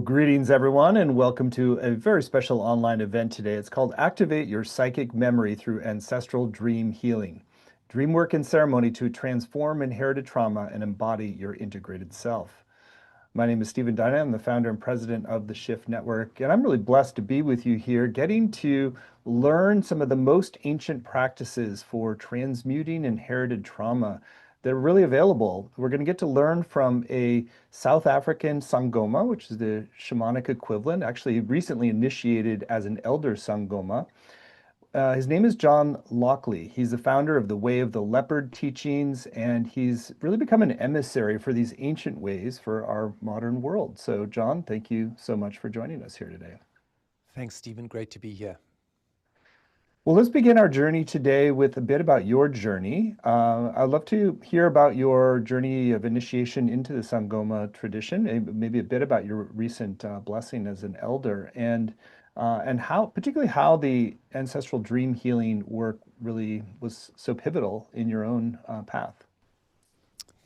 Well, greetings everyone, and welcome to a very special online event today. It's called Activate Your Psychic Memory Through Ancestral Dream Healing. Dream work and ceremony to transform inherited trauma and embody your integrated self. My name is Stephen Dyna. I'm the founder and president of the Shift Network, and I'm really blessed to be with you here, getting to learn some of the most ancient practices for transmuting inherited trauma that are really available. We're going to get to learn from a South African Sangoma, which is the shamanic equivalent, actually recently initiated as an elder Sangoma. His name is John Lockley. He's the founder of the Way of the Leopard teachings, and he's really become an emissary for these ancient ways for our modern world. So, John, thank you so much for joining us here today. Thanks, Stephen. Great to be here. Well, let's begin our journey today with a bit about your journey. I'd love to hear about your journey of initiation into the Sangoma tradition, maybe a bit about your recent blessing as an elder, and how, particularly how the ancestral dream healing work really was so pivotal in your own path.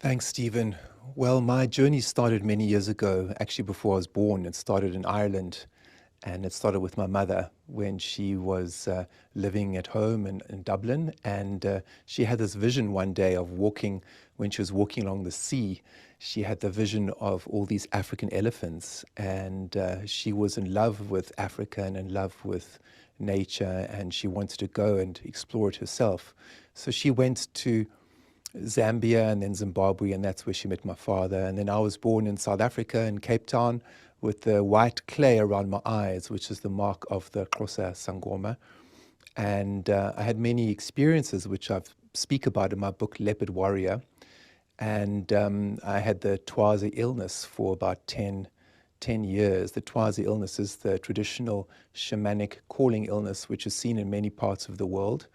Thanks, Stephen. Well, my journey started many years ago, actually before I was born. It started in Ireland, and it started with my mother when she was living at home in Dublin. And she had this vision one day of walking, when she was walking along the sea, she had the vision of all these African elephants. And she was in love with Africa and in love with nature, and she wanted to go and explore it herself. So she went to Zambia and then Zimbabwe, and that's where she met my father. And then I was born in South Africa, in Cape Town, with the white clay around my eyes, which is the mark of the Xhosa Sangoma. And I had many experiences, which I speak about in my book, Leopard Warrior. And I had the Xhosa illness for about 10 years. The Xhosa illness is the traditional shamanic calling illness, which is seen in many parts of the world.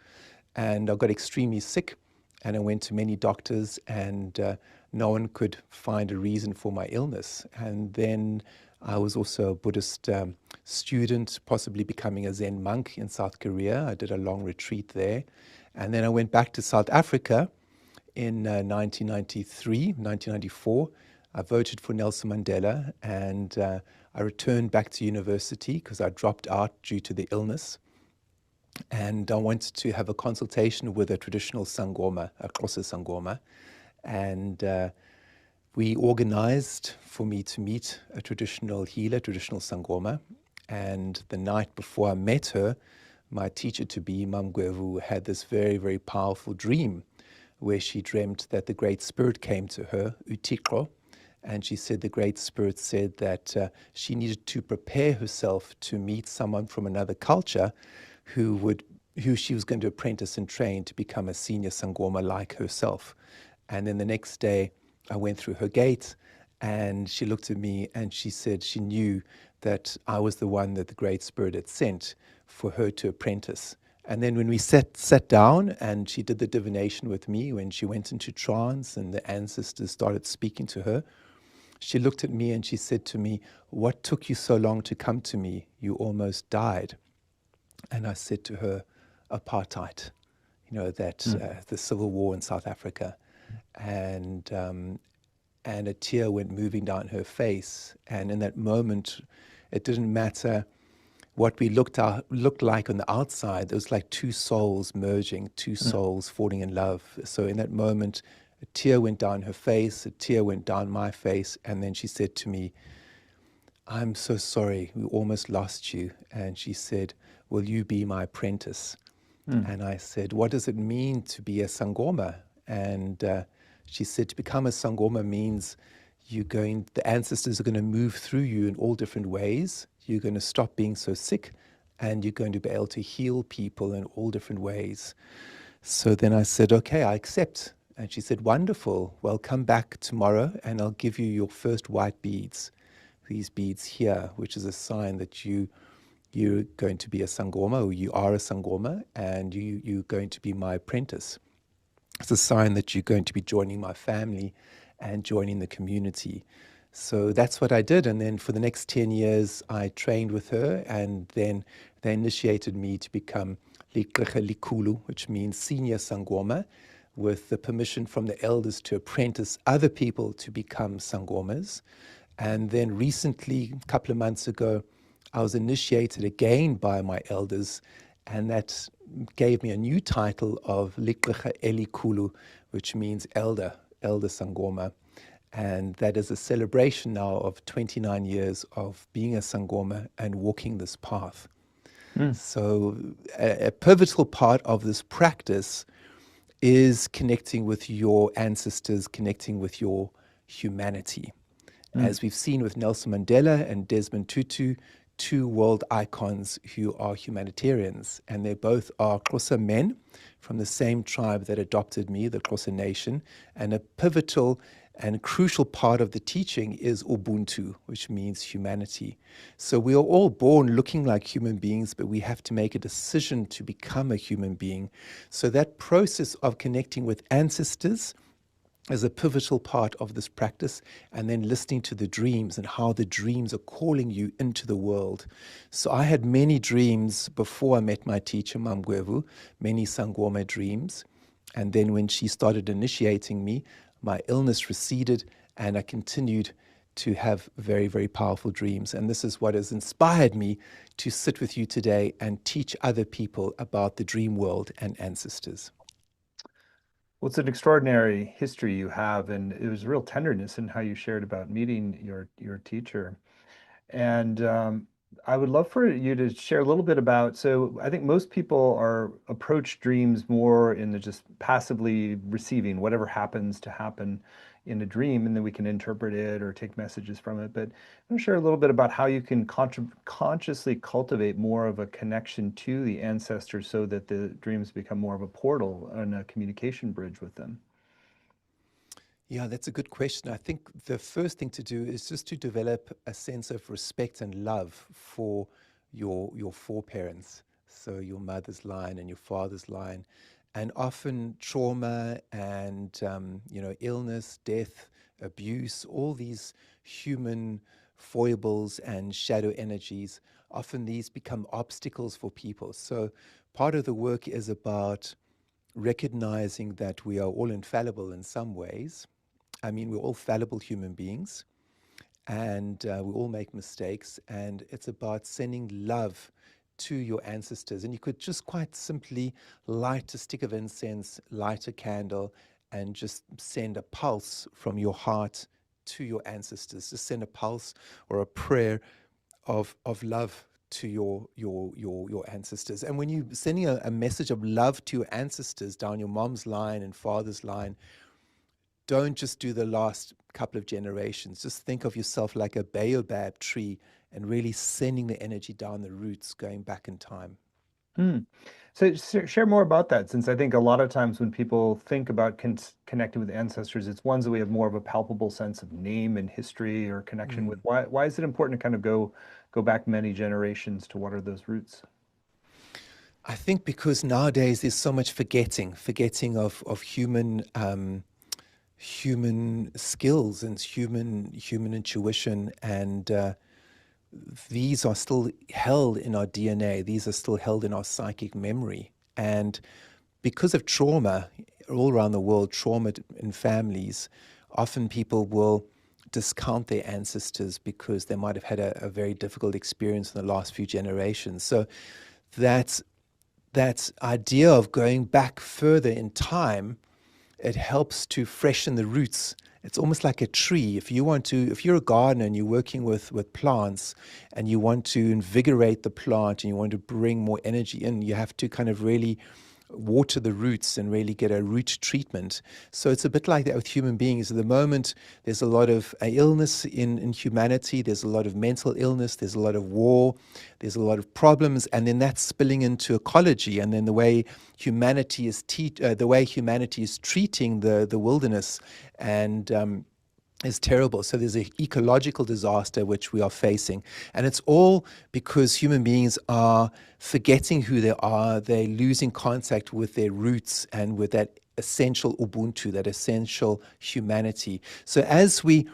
And I got extremely sick, and I went to many doctors, and no one could find a reason for my illness. And then I was also a Buddhist student, possibly becoming a Zen monk in South Korea. I did a long retreat there. And then I went back to South Africa in 1994. I voted for Nelson Mandela, and I returned back to university because I dropped out due to the illness. And I wanted to have a consultation with a traditional Sangoma, a Xhosa Sangoma. And we organized for me to meet a traditional healer, traditional Sangoma. And the night before I met her, my teacher-to-be, Mam Gwevu, had this very, very powerful dream where she dreamt that the Great Spirit came to her, Utikro, and she said the Great Spirit said that she needed to prepare herself to meet someone from another culture who she was going to apprentice and train to become a senior Sangoma like herself. And then the next day, I went through her gate, and she looked at me and she said she knew that I was the one that the Great Spirit had sent for her to apprentice. And then when we sat down, and she did the divination with me, when she went into trance and the ancestors started speaking to her, she looked at me and she said to me, "What took you so long to come to me? You almost died." And I said to her, "Apartheid, the civil war in South Africa." And a tear went moving down her face. And in that moment, it didn't matter what we looked like on the outside. There was like two souls merging, two souls falling in love. So in that moment, a tear went down her face, a tear went down my face, and then she said to me, "I'm so sorry, we almost lost you." And she said, "Will you be my apprentice?" And I said, "What does it mean to be a Sangoma?" And she said, "To become a Sangoma means the ancestors are going to move through you in all different ways. You're going to stop being so sick, and you're going to be able to heal people in all different ways." So then I said, "Okay, I accept." And she said, "Wonderful. Well, come back tomorrow, and I'll give you your first white beads. These beads here, which is a sign that you're going to be a Sangoma, or you are a Sangoma, and you're going to be my apprentice. It's a sign that you're going to be joining my family and joining the community." So that's what I did. And then for the next 10 years, I trained with her, and then they initiated me to become Likulu, which means senior Sangoma, with the permission from the elders to apprentice other people to become Sangomas. And then recently, a couple of months ago, I was initiated again by my elders, and that gave me a new title of Liq'qa Elikhulu, which means elder, elder Sangoma. And that is a celebration now of 29 years of being a Sangoma and walking this path. So a pivotal part of this practice is connecting with your ancestors, connecting with your humanity. As we've seen with Nelson Mandela and Desmond Tutu, two world icons who are humanitarians, and they both are Xhosa men from the same tribe that adopted me, the Xhosa nation, and a pivotal and crucial part of the teaching is Ubuntu, which means humanity. So we are all born looking like human beings, but we have to make a decision to become a human being. So that process of connecting with ancestors is a pivotal part of this practice, and then listening to the dreams and how the dreams are calling you into the world. So I had many dreams before I met my teacher, Mamgwevu, many Sangoma dreams. And then when she started initiating me, my illness receded and I continued to have very, very powerful dreams. And this is what has inspired me to sit with you today and teach other people about the dream world and ancestors. Well, it's an extraordinary history you have, and it was real tenderness in how you shared about meeting your teacher. And I would love for you to share a little bit about, so I think most people are approach dreams more in the just passively receiving whatever happens to happen in a dream, and then we can interpret it or take messages from it. But I'm going to share a little bit about how you can consciously cultivate more of a connection to the ancestors so that the dreams become more of a portal and a communication bridge with them. Yeah, that's a good question. I think the first thing to do is just to develop a sense of respect and love for your foreparents, so your mother's line and your father's line. And often trauma and illness, death, abuse, all these human foibles and shadow energies, often these become obstacles for people. So part of the work is about recognizing that we are all infallible in some ways. I mean, we're all fallible human beings, and we all make mistakes, and it's about sending love to your ancestors. And you could just quite simply light a stick of incense, light a candle, and just send a pulse from your heart to your ancestors. Just send a pulse or a prayer of love to your ancestors. And when you're sending a message of love to your ancestors down your mom's line and father's line, don't just do the last couple of generations. Just think of yourself like a baobab tree and really sending the energy down the roots, going back in time. So share more about that, since I think a lot of times when people think about connecting with ancestors, it's ones that we have more of a palpable sense of name and history or connection with. Why is it important to kind of go back many generations to what are those roots? I think because nowadays there's so much forgetting of human skills and human intuition, and these are still held in our DNA. These are still held in our psychic memory. And because of trauma all around the world, trauma in families, often people will discount their ancestors because they might have had a very difficult experience in the last few generations. So that idea of going back further in time, it helps to freshen the roots. It's almost like a tree. If you're a gardener and you're working with plants and you want to invigorate the plant and you want to bring more energy in, you have to kind of really water the roots and really get a root treatment. So it's a bit like that with human beings. At the moment, there's a lot of illness in humanity. There's a lot of mental illness. There's a lot of war. There's a lot of problems, and then that's spilling into ecology. And then the way humanity is treating the wilderness and is terrible. So there's an ecological disaster which we are facing. And it's all because human beings are forgetting who they are. They're losing contact with their roots and with that essential Ubuntu, that essential humanity. So as we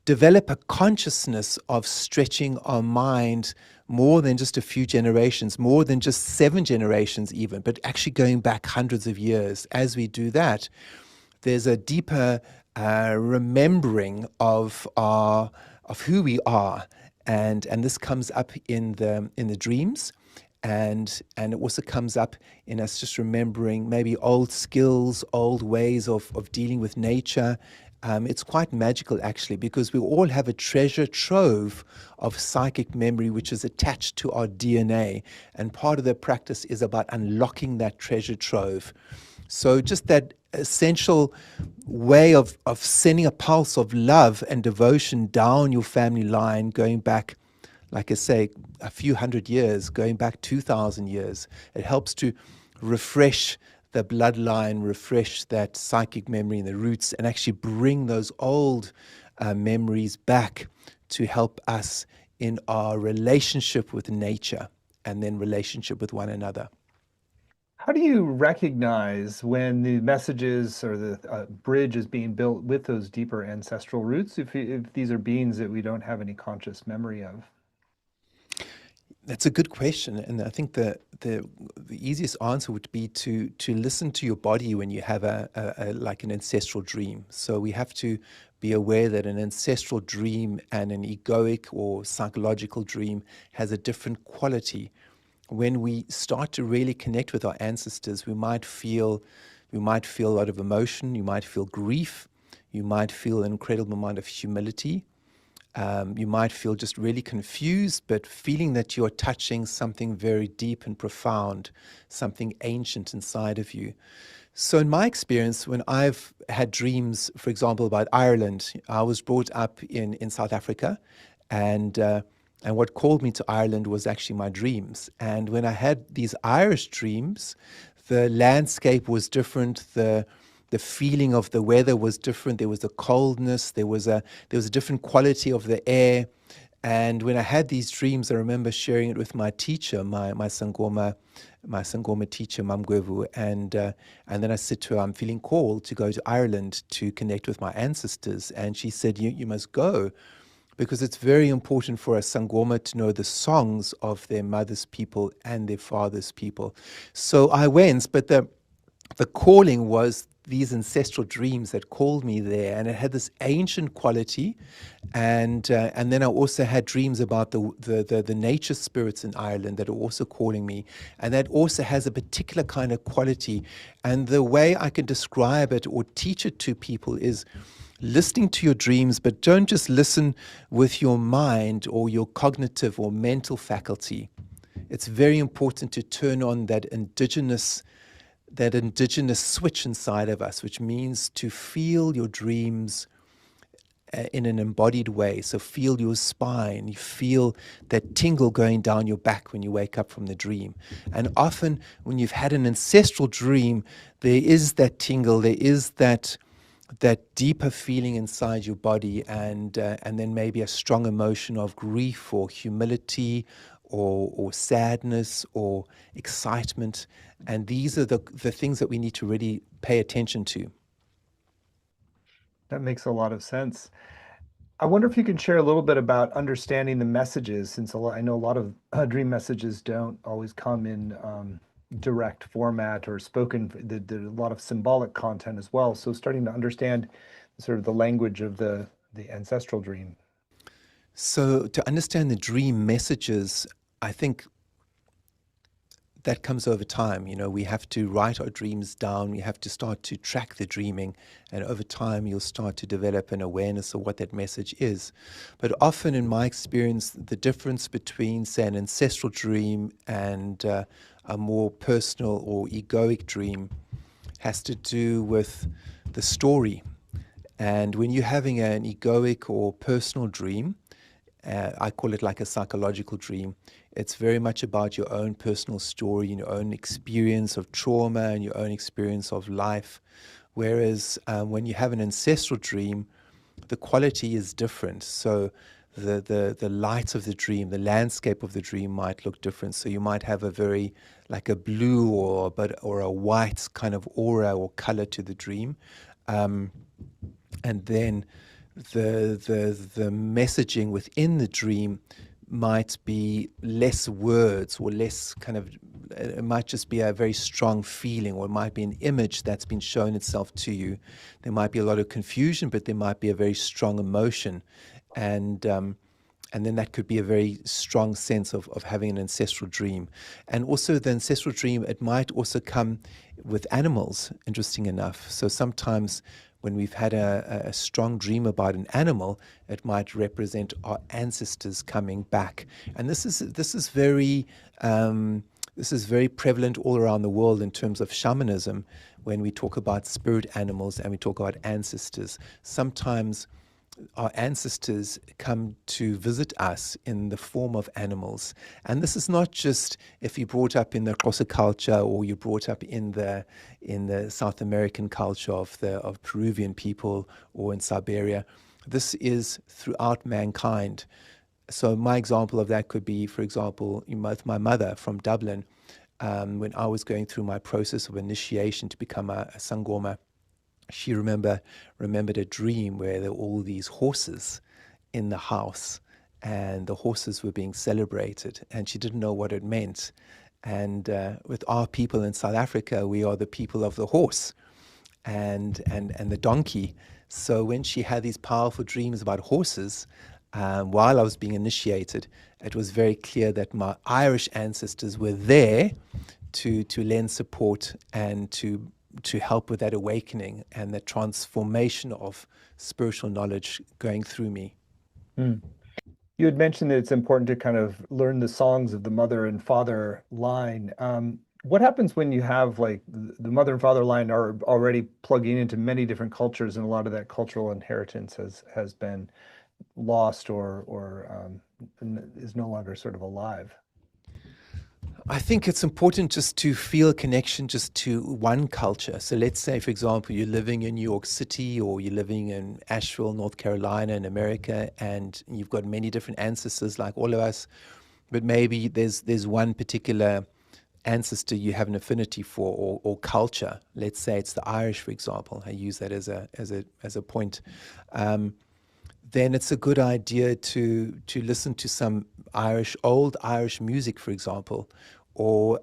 develop a consciousness of stretching our mind more than just a few generations, more than just 7 generations even, but actually going back hundreds of years, as we do that, there's a deeper remembering of our who we are, and this comes up in the dreams, and it also comes up in us just remembering maybe old skills, old ways of dealing with nature. It's quite magical, actually, because we all have a treasure trove of psychic memory which is attached to our DNA, and part of the practice is about unlocking that treasure trove. So just that essential way of sending a pulse of love and devotion down your family line, going back, like I say, a few hundred years, going back 2,000 years. It helps to refresh the bloodline, refresh that psychic memory in the roots, and actually bring those old memories back to help us in our relationship with nature and then relationship with one another. How do you recognize when the messages or the bridge is being built with those deeper ancestral roots, if these are beings that we don't have any conscious memory of? That's a good question, and I think the easiest answer would be to listen to your body when you have like an ancestral dream. So we have to be aware that an ancestral dream and an egoic or psychological dream has a different quality. When we start to really connect with our ancestors, we might feel a lot of emotion. You might feel grief. You might feel an incredible amount of humility. You might feel just really confused, but feeling that you're touching something very deep and profound, something ancient inside of you. So in my experience, when I've had dreams, for example, about Ireland, I was brought up in South Africa, and what called me to Ireland was actually my dreams. And when I had these Irish dreams, the landscape was different, the feeling of the weather was different. There was a coldness. There was a different quality of the air. And when I had these dreams, I remember sharing it with my teacher, my Sangoma teacher, Mamgwevu, and then I said to her, I'm feeling called to go to Ireland to connect with my ancestors. And she said, you must go, because it's very important for a Sangoma to know the songs of their mother's people and their father's people. So I went, but the calling was these ancestral dreams that called me there, and it had this ancient quality, and then I also had dreams about the nature spirits in Ireland that are also calling me, and that also has a particular kind of quality. And the way I can describe it or teach it to people is listening to your dreams, but don't just listen with your mind or your cognitive or mental faculty. It's very important to turn on that indigenous switch inside of us, which means to feel your dreams in an embodied way. So feel your spine, you feel that tingle going down your back when you wake up from the dream. And often when you've had an ancestral dream, there is that tingle, there is that deeper feeling inside your body, and then maybe a strong emotion of grief or humility or sadness or excitement. And these are the things that we need to really pay attention to. That makes a lot of sense. I wonder if you can share a little bit about understanding the messages, since I know a lot of dream messages don't always come in direct format or spoken. There's a lot of symbolic content as well. So starting to understand sort of the language of the ancestral dream. So to understand the dream messages, I think that comes over time. We have to write our dreams down. We have to start to track the dreaming. And over time, you'll start to develop an awareness of what that message is. But often, in my experience, the difference between, say, an ancestral dream and a more personal or egoic dream has to do with the story. And when you're having an egoic or personal dream, I call it like a psychological dream. It's very much about your own personal story and your own experience of trauma and your own experience of life. Whereas when you have an ancestral dream, the quality is different. So the light of the dream, the landscape of the dream might look different. So you might have a very like a blue or a white kind of aura or color to the dream, and then the messaging within the dream might be less words or less kind of, it might just be a very strong feeling, or it might be an image that's been shown itself to you. There might be a lot of confusion, but there might be a very strong emotion. and then that could be a very strong sense of having an ancestral dream. And also the ancestral dream, it might also come with animals, interesting enough. So sometimes when we've had a strong dream about an animal, it might represent our ancestors coming back. And this is very prevalent all around the world in terms of shamanism. When we talk about spirit animals and we talk about ancestors, sometimes our ancestors come to visit us in the form of animals. And this is not just if you brought up in the Xhosa culture or you brought up in the South American culture of Peruvian people or in Siberia. This is throughout mankind. So my example of that could be, for example, with my mother from Dublin, when I was going through my process of initiation to become a Sangoma. She remembered a dream where there were all these horses in the house, and the horses were being celebrated, and she didn't know what it meant. And with our people in South Africa, we are the people of the horse and the donkey. So when she had these powerful dreams about horses, while I was being initiated, it was very clear that my Irish ancestors were there to lend support and to help with that awakening and the transformation of spiritual knowledge going through me. Mm. You had mentioned that it's important to kind of learn the songs of the mother and father line. What happens when you have like the mother and father line are already plugging into many different cultures, and a lot of that cultural inheritance has been lost or is no longer sort of alive? I think it's important just to feel a connection just to one culture. So let's say, for example, you're living in New York City or you're living in Asheville, North Carolina in America, and you've got many different ancestors like all of us, but maybe there's one particular ancestor you have an affinity for or culture. Let's say it's the Irish, for example. I use that as a point. Then it's a good idea to listen to some old Irish music, for example, or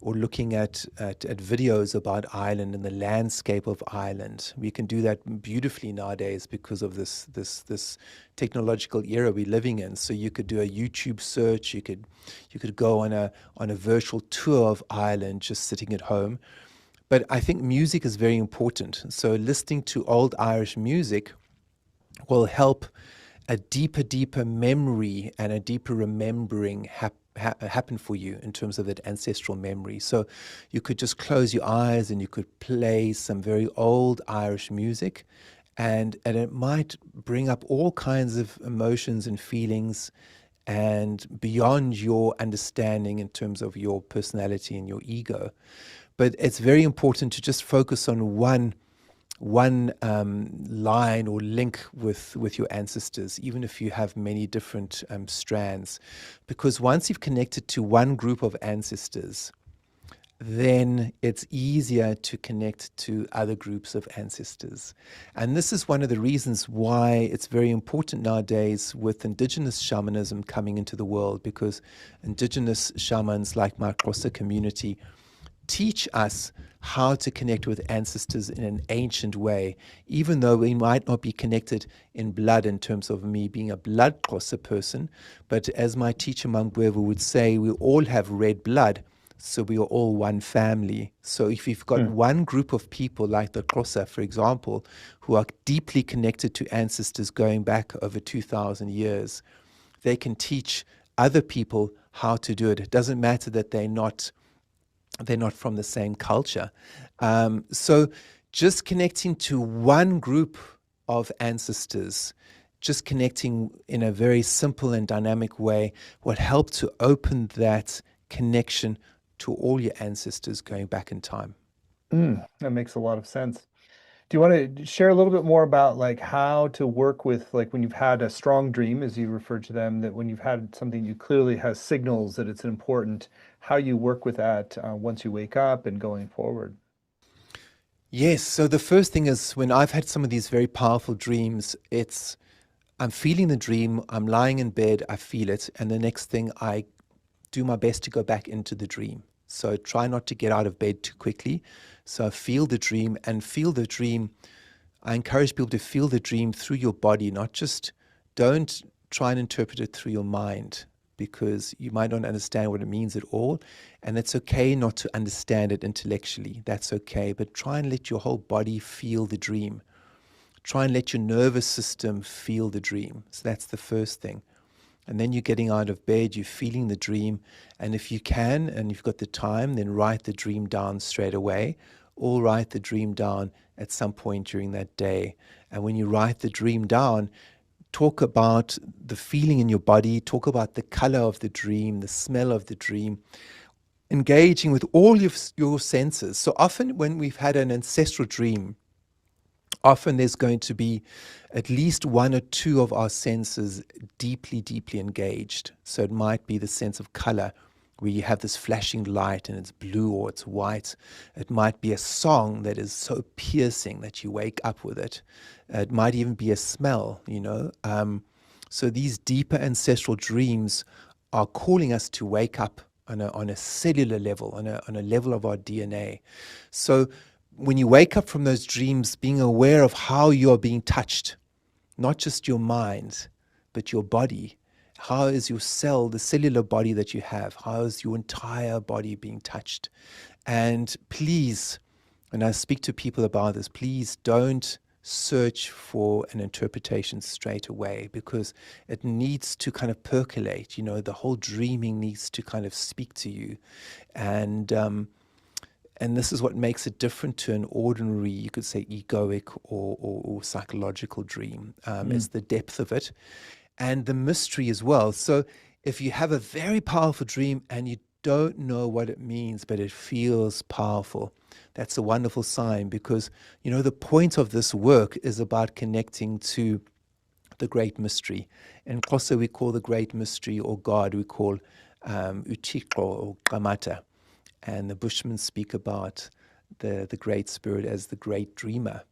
looking at videos about Ireland and the landscape of Ireland. We can do that beautifully nowadays because of this technological era we're living in. So you could do a YouTube search. You could go on a virtual tour of Ireland just sitting at home. But I think music is very important. So listening to old Irish music will help a deeper memory and a deeper remembering happen for you in terms of that ancestral memory. So you could just close your eyes and you could play some very old Irish music, and it might bring up all kinds of emotions and feelings and beyond your understanding in terms of your personality and your ego. But it's very important to just focus on one line or link with your ancestors, even if you have many different strands. Because once you've connected to one group of ancestors, then it's easier to connect to other groups of ancestors. And this is one of the reasons why it's very important nowadays with indigenous shamanism coming into the world, because indigenous shamans like my Xhosa community teach us how to connect with ancestors in an ancient way, even though we might not be connected in blood in terms of me being a blood Xhosa person. But as my teacher Mangwevu would say, we all have red blood, so we are all one family. So if you've got one group of people like the Xhosa, for example, who are deeply connected to ancestors going back over 2,000 years, they can teach other people how to do it. It doesn't matter that they're not from the same culture. So just connecting to one group of ancestors, just connecting in a very simple and dynamic way will help to open that connection to all your ancestors going back in time. That makes a lot of sense. Do you want to share a little bit more about like how to work with, like when you've had a strong dream, as you refer to them, that when you've had something you clearly has signals that it's important, how you work with that once you wake up and going forward? Yes, so the first thing is when I've had some of these very powerful dreams, I'm feeling the dream, I'm lying in bed, I feel it, and the next thing I do my best to go back into the dream. So try not to get out of bed too quickly. So feel the dream and feel the dream. I encourage people to feel the dream through your body, not just don't try and interpret it through your mind, because you might not understand what it means at all. And it's okay not to understand it intellectually. That's okay. But try and let your whole body feel the dream. Try and let your nervous system feel the dream. So that's the first thing. And then you're getting out of bed, you're feeling the dream. And if you can, and you've got the time, then write the dream down straight away, or write the dream down at some point during that day. And when you write the dream down, talk about the feeling in your body, talk about the color of the dream, the smell of the dream, engaging with all your senses. So often when we've had an ancestral dream, often there's going to be at least one or two of our senses deeply, deeply engaged. So it might be the sense of color, where you have this flashing light and it's blue or it's white. It might be a song that is so piercing that you wake up with it. It might even be a smell, you know. So these deeper ancestral dreams are calling us to wake up on a cellular level, on a level of our DNA. So when you wake up from those dreams, being aware of how you're being touched, not just your mind, but your body. How is your cell, the cellular body that you have, how is your entire body being touched? And please, when I speak to people about this, please don't search for an interpretation straight away, because it needs to kind of percolate. You know, the whole dreaming needs to kind of speak to you. And this is what makes it different to an ordinary, you could say, egoic or psychological dream. It's the depth of it and the mystery as well. So if you have a very powerful dream and you don't know what it means, but it feels powerful, that's a wonderful sign, because, you know, the point of this work is about connecting to the great mystery. In Xhosa, we call the great mystery, or God, we call Uthixo or Qamata. And the Bushmen speak about the Great Spirit as the great dreamer.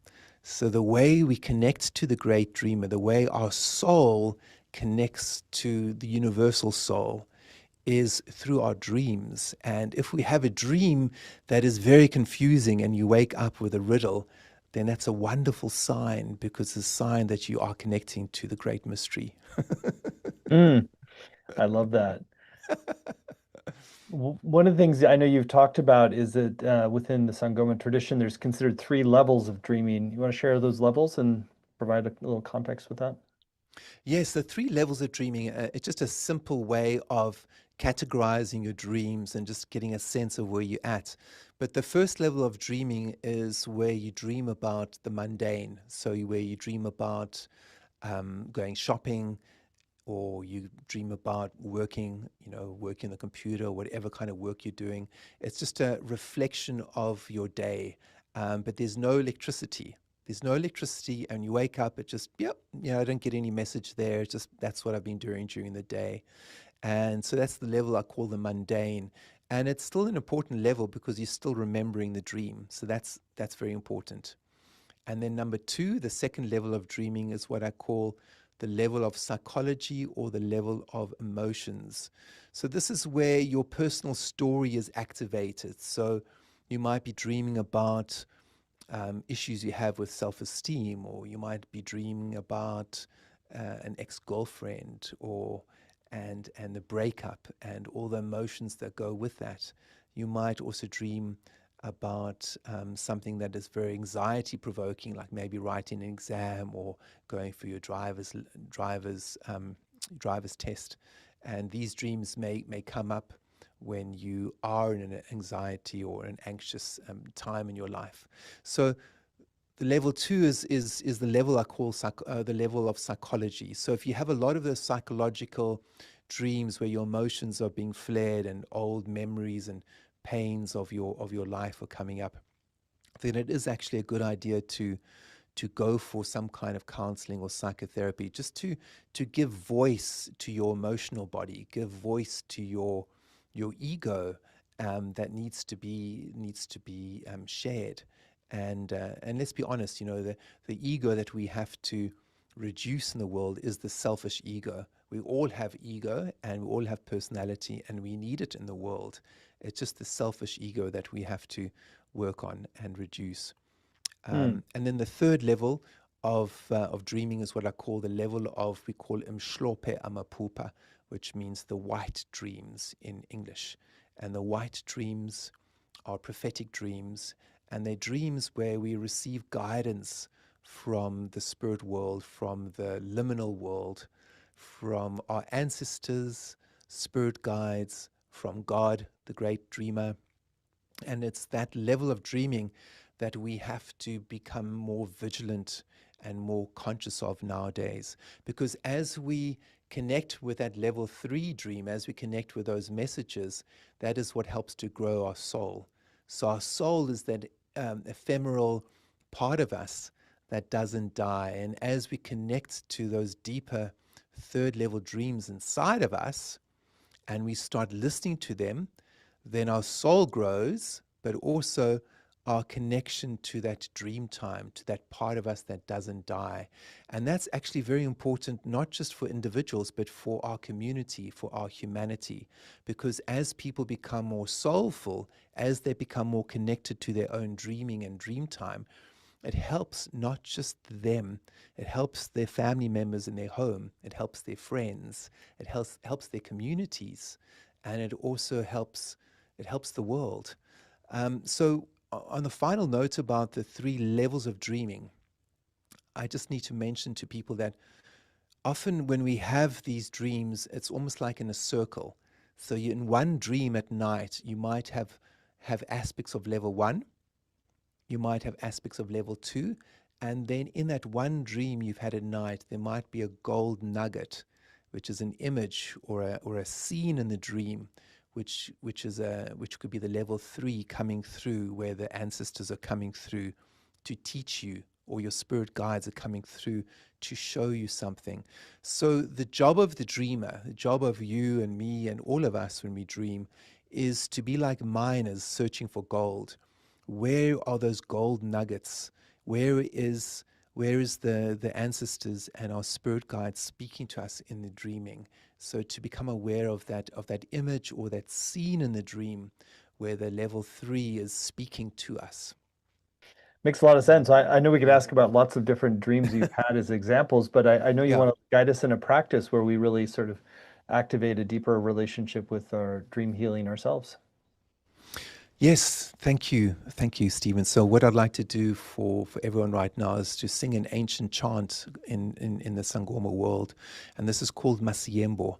So the way we connect to the great dreamer, the way our soul connects to the universal soul, is through our dreams. And if we have a dream that is very confusing and you wake up with a riddle, then that's a wonderful sign, because it's a sign that you are connecting to the great mystery. I love that. One of the things I know you've talked about is that within the Sangoma tradition, there's considered 3 levels of dreaming. You want to share those levels and provide a little context with that? Yes, the 3 levels of dreaming, it's just a simple way of categorizing your dreams and just getting a sense of where you're at. But the first level of dreaming is where you dream about the mundane. So where you dream about going shopping, or you dream about working, you know, working on the computer, whatever kind of work you're doing. It's just a reflection of your day, but there's no electricity. There's no electricity, and you wake up, it just, yep, you know, I don't get any message there. It's just, that's what I've been doing during the day. And so that's the level I call the mundane. And it's still an important level, because you're still remembering the dream. So that's very important. And then number 2, the second level of dreaming, is what I call the level of psychology, or the level of emotions. So this is where your personal story is activated. So you might be dreaming about issues you have with self-esteem, or you might be dreaming about an ex-girlfriend, or and the breakup and all the emotions that go with that. You might also dream about something that is very anxiety provoking, like maybe writing an exam or going for your driver's test. And these dreams may come up when you are in an anxiety or an anxious time in your life. So the level 2 is the level I call the level of psychology. So if you have a lot of those psychological dreams where your emotions are being flared and old memories and pains of your life are coming up, then it is actually a good idea to go for some kind of counseling or psychotherapy, just to give voice to your emotional body, give voice to your ego, that needs to be shared. And let's be honest, you know, the ego that we have to reduce in the world is the selfish ego. We all have ego and we all have personality, and we need it in the world. It's just the selfish ego that we have to work on and reduce. Mm. And then the third level of dreaming is what I call the level of, we call Mhlope Amapupa, which means the white dreams in English. And the white dreams are prophetic dreams, and they're dreams where we receive guidance from the spirit world, from the liminal world, from our ancestors, spirit guides, from God, the great dreamer. And it's that level of dreaming that we have to become more vigilant and more conscious of nowadays. Because as we connect with that level 3 dream, as we connect with those messages, that is what helps to grow our soul. So our soul is that ephemeral part of us that doesn't die. And as we connect to those deeper third level dreams inside of us, and we start listening to them, then our soul grows, but also our connection to that dream time, to that part of us that doesn't die. And that's actually very important, not just for individuals, but for our community, for our humanity. Because as people become more soulful, as they become more connected to their own dreaming and dream time, it helps not just them, it helps their family members in their home, it helps their friends, it helps their communities, and it also helps the world. So on the final note about the 3 levels of dreaming, I just need to mention to people that often when we have these dreams, it's almost like in a circle. So in one dream at night, you might have aspects of level 1, you might have aspects of level 2, and then in that one dream you've had at night, there might be a gold nugget, which is an image or a scene in the dream, which could be the level 3 coming through, where the ancestors are coming through to teach you, or your spirit guides are coming through to show you something. So the job of the dreamer, the job of you and me and all of us when we dream, is to be like miners searching for gold. Where are those gold nuggets? Where is the ancestors and our spirit guides speaking to us in the dreaming? So to become aware of that image or that scene in the dream where the level 3 is speaking to us. Makes a lot of sense. I know we could ask about lots of different dreams you've had as examples, but I know you Yeah. want to guide us in a practice where we really sort of activate a deeper relationship with our dream healing ourselves. Yes, thank you, Stephen. So what I'd like to do for everyone right now is to sing an ancient chant in the Sangoma world, and this is called Masiembo,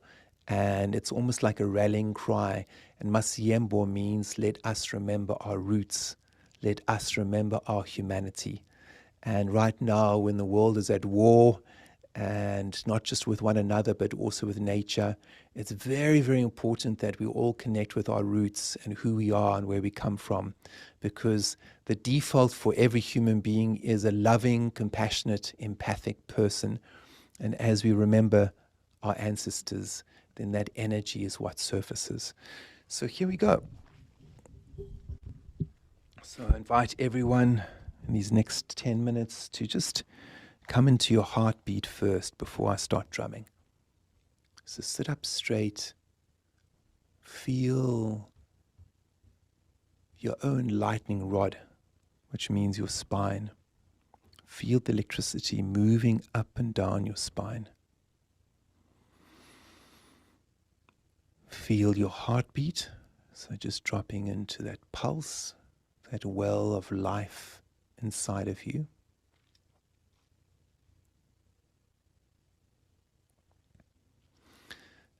and it's almost like a rallying cry. And Masiembo means let us remember our roots, let us remember our humanity. And right now, when the world is at war, and not just with one another, but also with nature, it's very, very important that we all connect with our roots and who we are and where we come from, because the default for every human being is a loving, compassionate, empathic person. And as we remember our ancestors, then that energy is what surfaces. So here we go. So I invite everyone in these next 10 minutes to just come into your heartbeat first before I start drumming. So sit up straight, feel your own lightning rod, which means your spine. Feel the electricity moving up and down your spine. Feel your heartbeat, so just dropping into that pulse, that well of life inside of you.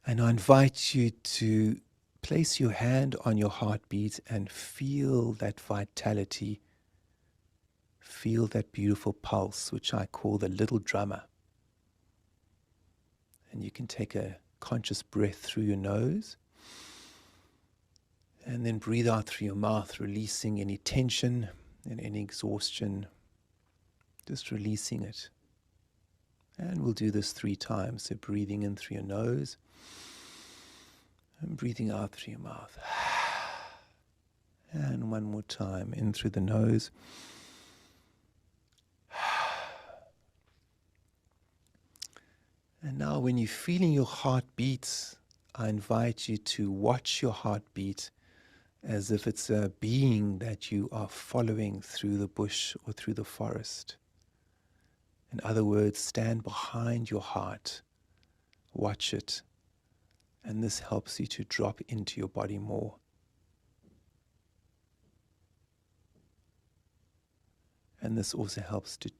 And I invite you to place your hand on your heartbeat and feel that vitality. Feel that beautiful pulse, which I call the little drummer. And you can take a conscious breath through your nose and then breathe out through your mouth, releasing any tension and any exhaustion, just releasing it. And we'll do this 3 times. So breathing in through your nose and breathing out through your mouth. And one more time, in through the nose. And now when you're feeling your heartbeat, I invite you to watch your heartbeat as if it's a being that you are following through the bush or through the forest. In other words, stand behind your heart, watch it, and this helps you to drop into your body more. And this also helps to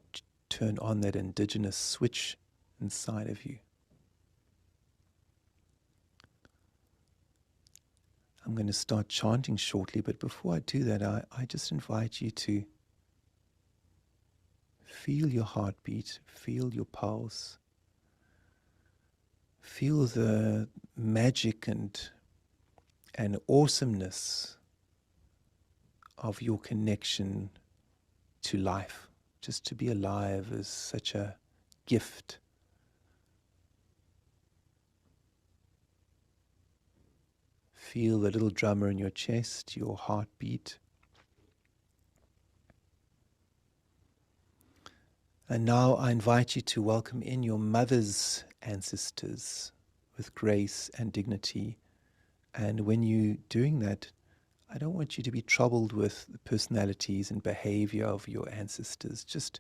turn on that indigenous switch inside of you. I'm going to start chanting shortly, but before I do that, I just invite you to feel your heartbeat, feel your pulse, feel the magic and awesomeness of your connection to life. Just to be alive is such a gift. Feel the little drummer in your chest, your heartbeat. And now I invite you to welcome in your mother's ancestors with grace and dignity. And when you're doing that, I don't want you to be troubled with the personalities and behavior of your ancestors. Just,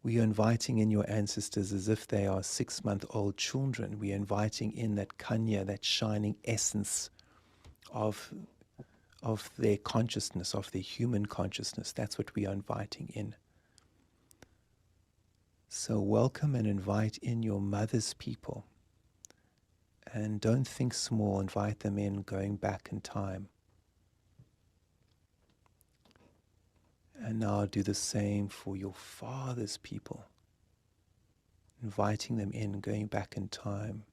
we are inviting in your ancestors as if they are 6-month-old children. We are inviting in that kanya, that shining essence of their consciousness, of their human consciousness. That's what we are inviting in. So welcome and invite in your mother's people. And don't think small, invite them in, going back in time. And now do the same for your father's people. Inviting them in, going back in time.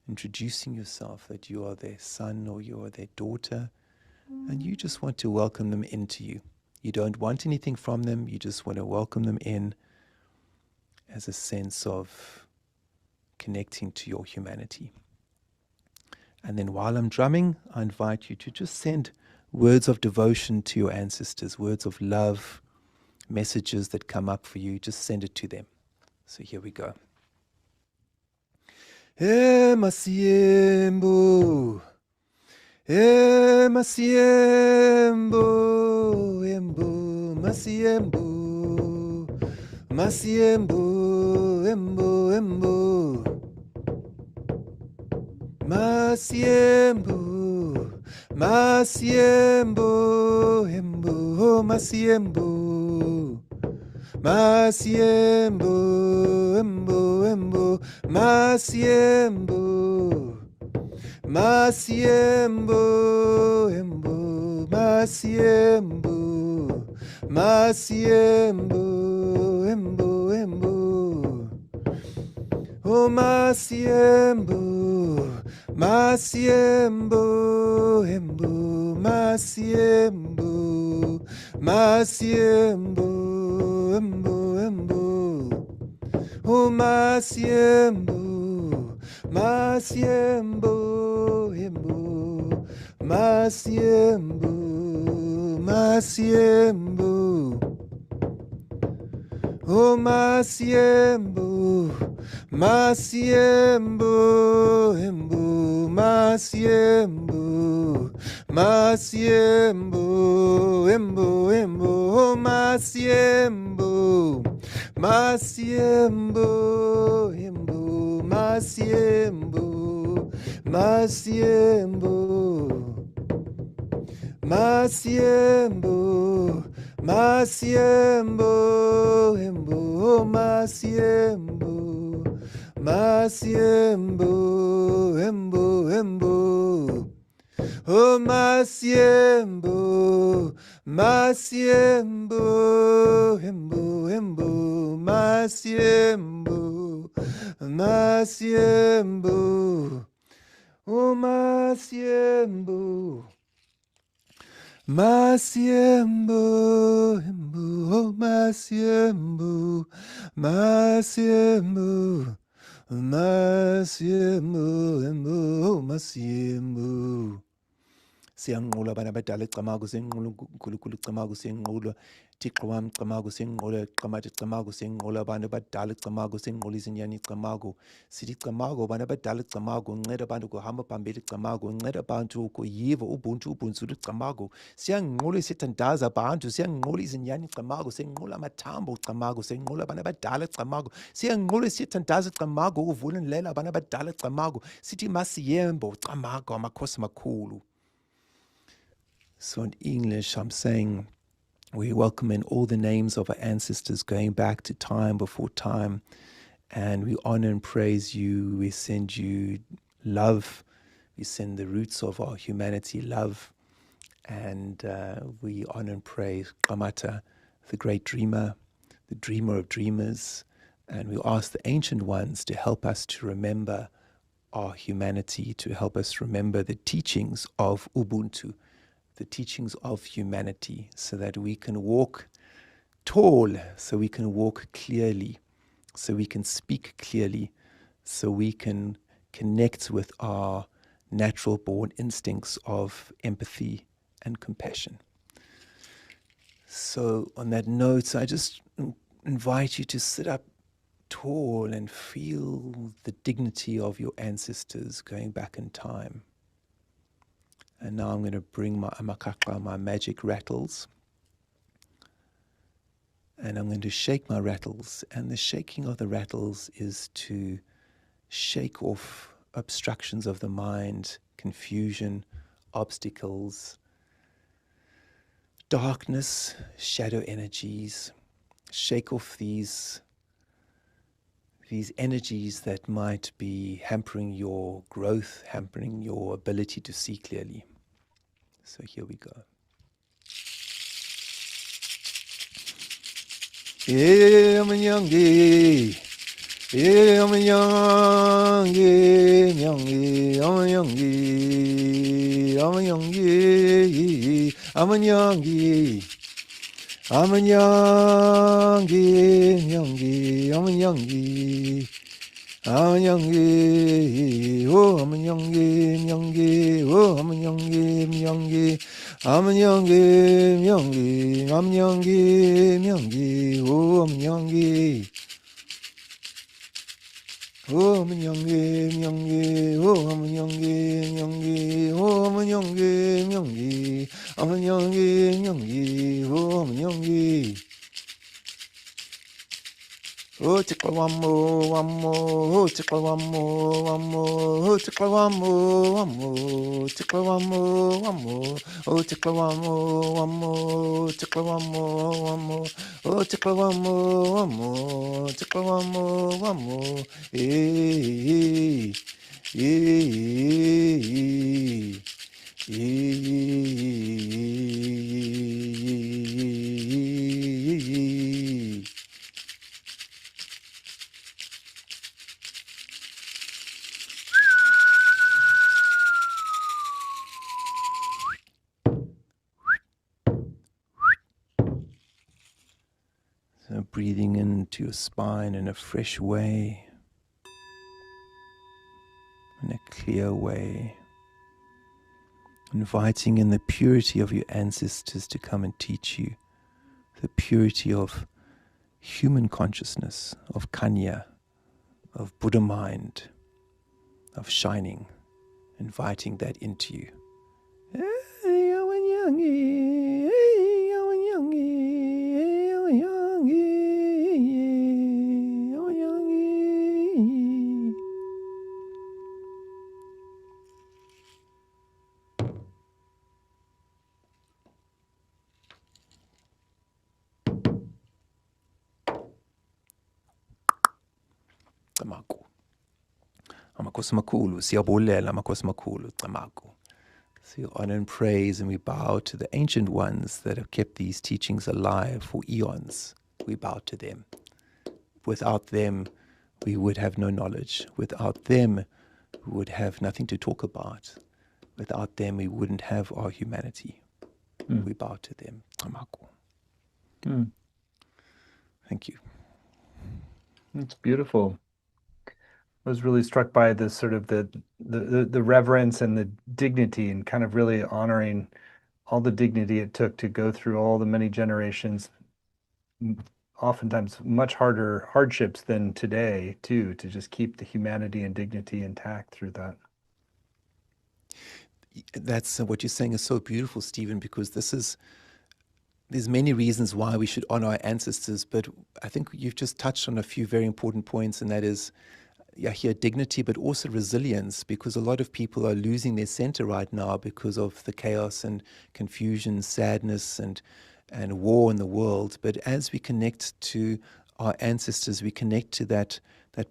Introducing yourself that you are their son or you are their daughter. And you just want to welcome them into you. You don't want anything from them. You just want to welcome them in as a sense of connecting to your humanity. And then while I'm drumming, I invite you to just send words of devotion to your ancestors, words of love, messages that come up for you. Just send it to them. So here we go. Masiembo, Masiembo, Embo, Masiembo, Masiembo, Embo, Embo, Masiembo, Masiembo, Embo, Masiembo, Masiembo, Embo, Embo, Masiembo, Masiembo, Embo, Masiembo, Masiembo, Embo, Embo, oh Masiembo, Masiembo, Embo, Masiembo, Masiembo, Embo, Embo, oh Masiembo, Masiembo, Embo, Masiembo, Masiembo, oh Masiembo, Masiembo, Embo, Masiembo, Masiembo, Embo, Embo, oh Masiembo, Masiembo, Embo, Masiembo, Masiembo, Masiembo, Masiembo, Embo, Masiembo, Masiembo, Embo, Embo, oh Masiembo, Masiembo, Embo, Embo, Masiembo, Masiembo, oh Masiembo, Masiembo, Embo, oh Masiembo, Masiembo, Masiembo, Embo, oh Masiembo. Siyanqula bana badala icamagu, siyanqula uNkulunkulu icamagu, siyanqula Thixo wami icamagu, siyanqula qamati icamagu, siyanqula abantu badala icamagu, siyanqula izinyanya icamagu. Sithi icamagu abantu badala icamagu, unceda abantu kuhamba phambili icamagu, unceda abantu kuyiva ubuntu ubunzulu icamagu. Siyanqula sithandaza abantu, siyanqula izinyanya icamagu, siyanqula amathambo icamagu, siyanqula abantu badala icamagu, siyanqula sithandaza icamagu, uvulelela abantu badala icamagu. Sithi masiyembo icamagu, amakhosi makhulu. So in English, I'm saying we welcome in all the names of our ancestors going back to time before time, and we honor and praise you. We send you love. We send the roots of our humanity love, and we honor and praise Kamata, the great dreamer, the dreamer of dreamers, and we ask the ancient ones to help us to remember our humanity, to help us remember the teachings of Ubuntu, the teachings of humanity, so that we can walk tall, so we can walk clearly, so we can speak clearly, so we can connect with our natural born instincts of empathy and compassion. So on that note, I just invite you to sit up tall and feel the dignity of your ancestors going back in time. And now I'm going to bring my amakakla, my magic rattles. And I'm going to shake my rattles. And the shaking of the rattles is to shake off obstructions of the mind, confusion, obstacles, darkness, shadow energies. Shake off these energies that might be hampering your growth, hampering your ability to see clearly. So here we go. Amanyangi, amanyangi, amanyangi, amanyangi, amanyangi, amanyangi, amanyangi, amanyangi, oh amanyangi, amanyangi, oh amanyangi, amanyangi, amanyangi, amanyangi, amanyangi, amanyangi, oh amanyangi, oh amanyangi, amanyangi, oh amanyangi, amanyangi, oh amanyangi, amanyangi, amanyangi, amanyangi, oh amanyangi. Oh, tickle one more, one more. Oh, tickle one more, one more. Oh, tickle one more, one more. Tickle one more, one more. Oh, tickle one more, one more. Tickle one more, one more. Oh, tickle one more, one more. Tickle one more, one more. Hey, hey, hey, hey. So breathing into your spine in a fresh way, in a clear way, inviting in the purity of your ancestors to come and teach you, the purity of human consciousness, of Kanya, of Buddha mind, of shining, inviting that into you. Camagu. Amakhosi makhulu, siyabulela amakhosi makhulu, Camagu. So we honor and praise and we bow to the ancient ones that have kept these teachings alive for eons. We bow to them. Without them, we would have no knowledge. Without them, we would have nothing to talk about. Without them, we wouldn't have our humanity. We bow to them. Camagu. Thank you. It's beautiful. I was really struck by this sort of the reverence and the dignity and kind of really honoring all the dignity it took to go through all the many generations, oftentimes much harder hardships than today, too, to just keep the humanity and dignity intact through that. That's what you're saying is so beautiful, Stephen, because there's many reasons why we should honor our ancestors, but I think you've just touched on a few very important points, and that is, yeah, here dignity, but also resilience, because a lot of people are losing their center right now because of the chaos and confusion, sadness, and war in the world. But as we connect to our ancestors, we connect to that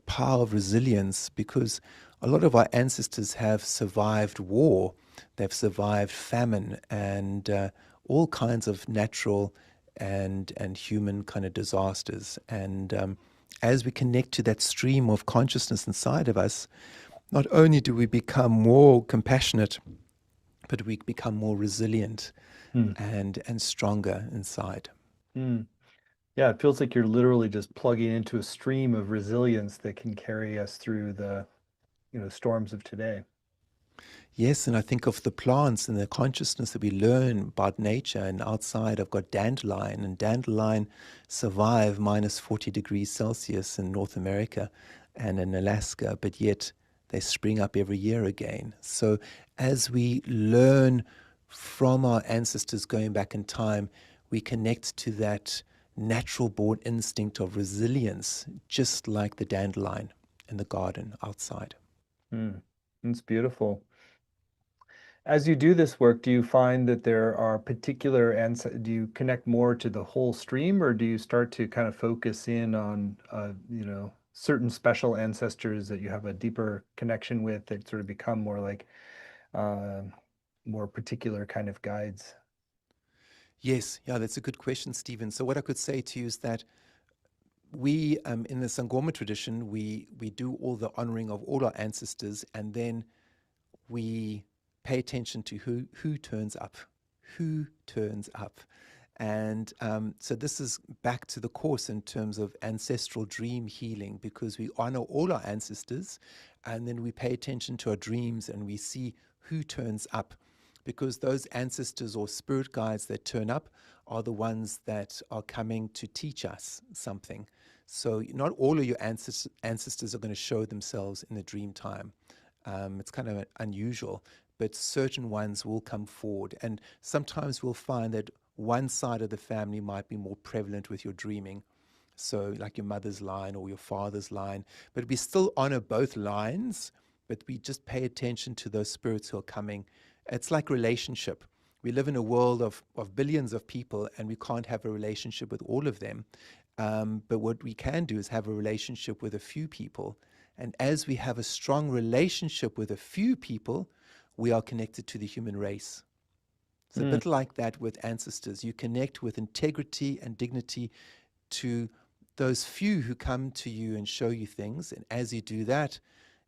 power of resilience, because a lot of our ancestors have survived war, they've survived famine, and all kinds of natural and human kind of disasters. And as we connect to that stream of consciousness inside of us, not only do we become more compassionate, but we become more resilient Hmm. and stronger inside. Hmm. Yeah, it feels like you're literally just plugging into a stream of resilience that can carry us through the, storms of today. Yes, and I think of the plants and the consciousness that we learn about nature. And outside, I've got dandelion, and dandelion survive minus 40 degrees Celsius in North America and in Alaska, but yet they spring up every year again. So as we learn from our ancestors going back in time, we connect to that natural born instinct of resilience, just like the dandelion in the garden outside. Hmm. It's beautiful. As you do this work, do you find that there are particular, and do you connect more to the whole stream, or do you start to kind of focus in on, certain special ancestors that you have a deeper connection with that sort of become more like uh, more particular kind of guides? Yes, yeah, that's a good question, Stephen. So what I could say to you is that we, in the Sangoma tradition, we do all the honoring of all our ancestors, and then we pay attention to who turns up, who turns up. And so this is back to the course in terms of ancestral dream healing, because we honor all our ancestors, and then we pay attention to our dreams and we see who turns up, because those ancestors or spirit guides that turn up are the ones that are coming to teach us something. So not all of your ancestors are going to show themselves in the dream time. It's kind of unusual, but certain ones will come forward. And sometimes we'll find that one side of the family might be more prevalent with your dreaming. So, like your mother's line or your father's line. But we still honor both lines, but we just pay attention to those spirits who are coming. It's like relationship. We live in a world of billions of people, and we can't have a relationship with all of them. But what we can do is have a relationship with a few people. And as we have a strong relationship with a few people, we are connected to the human race. It's a Mm, bit like that with ancestors. You connect with integrity and dignity to those few who come to you and show you things. And as you do that,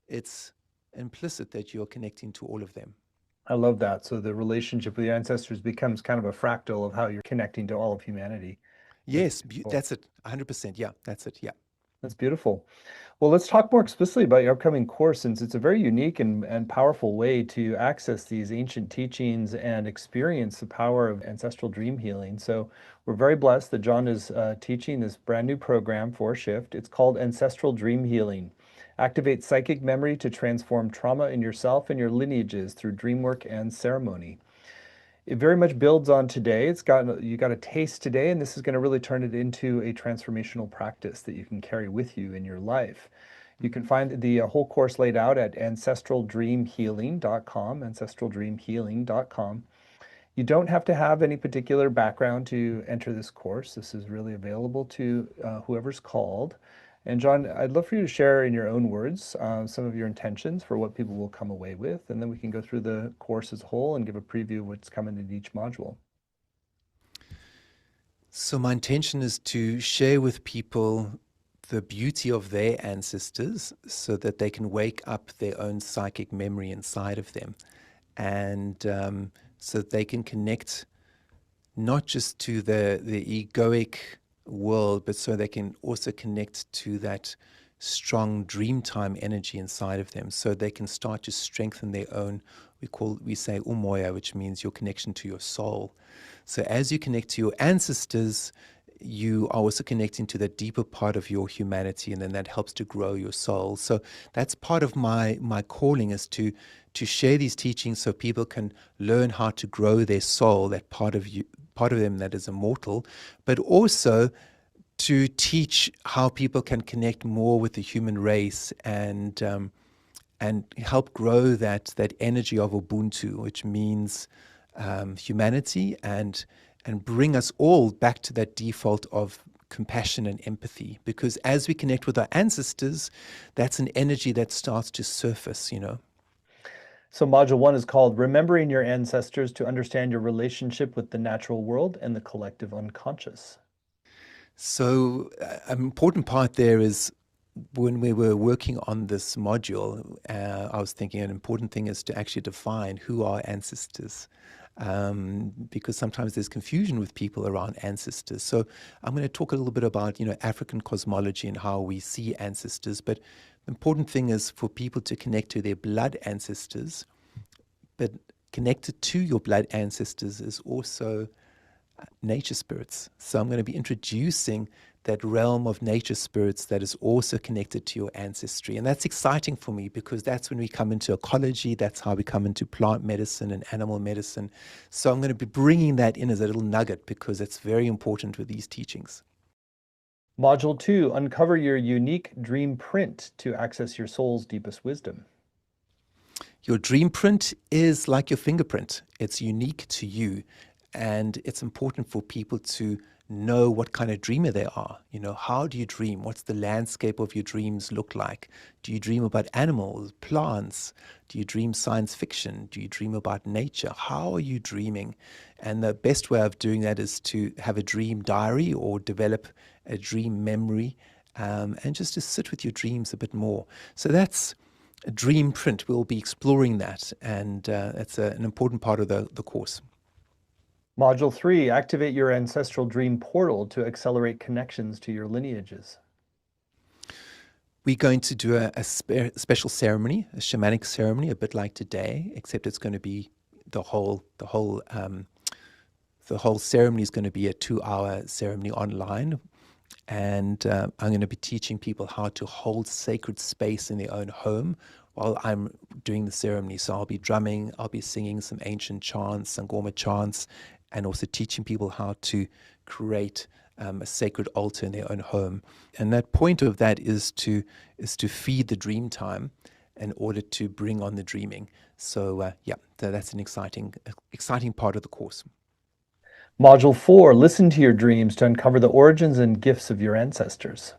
it's implicit that you're connecting to all of them. I love that. So the relationship with your ancestors becomes kind of a fractal of how you're connecting to all of humanity. That's Yes, beautiful. that's it. 100%. Yeah, that's it. Yeah. That's beautiful. Well, let's talk more explicitly about your upcoming course, since it's a very unique and powerful way to access these ancient teachings and experience the power of ancestral dream healing. So we're very blessed that John is teaching this brand new program for Shift. It's called Ancestral Dream Healing. Activate psychic memory to transform trauma in yourself and your lineages through dream work and ceremony. It very much builds on today. You got a taste today, and this is going to really turn it into a transformational practice that you can carry with you in your life. You can Mm-hmm. find the whole course laid out at ancestraldreamhealing.com, ancestraldreamhealing.com. You don't have to have any particular background to enter this course. This is really available to whoever's called. And John, I'd love for you to share in your own words some of your intentions for what people will come away with, and then we can go through the course as a whole and give a preview of what's coming in each module. So, my intention is to share with people the beauty of their ancestors so that they can wake up their own psychic memory inside of them. And so that they can connect not just to the egoic world, but so they can also connect to that strong dreamtime energy inside of them, so they can start to strengthen their own, we say umoya, which means your connection to your soul. So as you connect to your ancestors, you are also connecting to that deeper part of your humanity, and then that helps to grow your soul. So that's part of my calling, is to share these teachings so people can learn how to grow their soul, that part of them that is immortal, but also to teach how people can connect more with the human race, and help grow that energy of Ubuntu, which means humanity, and bring us all back to that default of compassion and empathy. Because as we connect with our ancestors, that's an energy that starts to surface, So module 1 is called Remembering Your Ancestors to Understand Your Relationship with the Natural World and the Collective Unconscious. So an important part there is, when we were working on this module, I was thinking an important thing is to actually define who are ancestors, because sometimes there's confusion with people around ancestors. So I'm going to talk a little bit about, African cosmology and how we see ancestors. But the important thing is for people to connect to their blood ancestors, but connected to your blood ancestors is also nature spirits. So I'm going to be introducing that realm of nature spirits that is also connected to your ancestry. And that's exciting for me, because that's when we come into ecology. That's how we come into plant medicine and animal medicine. So I'm going to be bringing that in as a little nugget, because it's very important with these teachings. Module 2, Uncover Your Unique Dream Print to Access Your Soul's Deepest Wisdom. Your dream print is like your fingerprint. It's unique to you. And it's important for people to know what kind of dreamer they are. How do you dream? What's the landscape of your dreams look like? Do you dream about animals, plants? Do you dream science fiction? Do you dream about nature? How are you dreaming? And the best way of doing that is to have a dream diary or develop a dream memory, and just to sit with your dreams a bit more. So that's a dream print. We'll be exploring that, and that's an important part of the course. Module 3, Activate Your Ancestral Dream Portal to Accelerate Connections to Your Lineages. We're going to do a special ceremony, a shamanic ceremony, a bit like today, except it's going to be the whole ceremony is going to be a 2-hour ceremony online. And I'm going to be teaching people how to hold sacred space in their own home while I'm doing the ceremony. So I'll be drumming, I'll be singing some ancient chants, Sangoma chants, and also teaching people how to create a sacred altar in their own home. And that point of that is to feed the dream time in order to bring on the dreaming. So that's an exciting part of the course. Module 4, Listen to Your Dreams to Uncover the Origins and Gifts of Your Ancestors.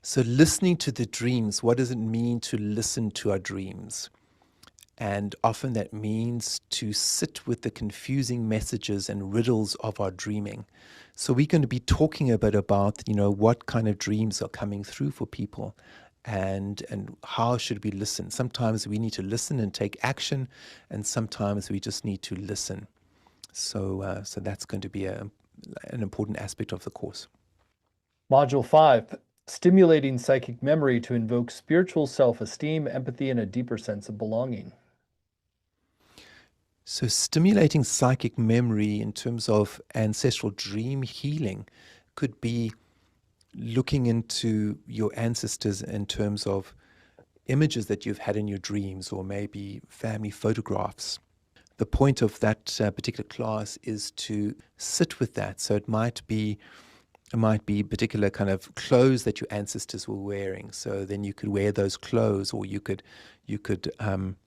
So listening to the dreams, what does it mean to listen to our dreams? And often that means to sit with the confusing messages and riddles of our dreaming. So we're going to be talking a bit about, what kind of dreams are coming through for people, and how should we listen. Sometimes we need to listen and take action, and sometimes we just need to listen. So that's going to be an important aspect of the course. Module 5, Stimulating Psychic Memory to Invoke Spiritual Self-Esteem, Empathy, and a Deeper Sense of Belonging. So stimulating psychic memory in terms of ancestral dream healing could be looking into your ancestors in terms of images that you've had in your dreams, or maybe family photographs. The point of that particular class is to sit with that. So it might be particular kind of clothes that your ancestors were wearing. So then you could wear those clothes, or you could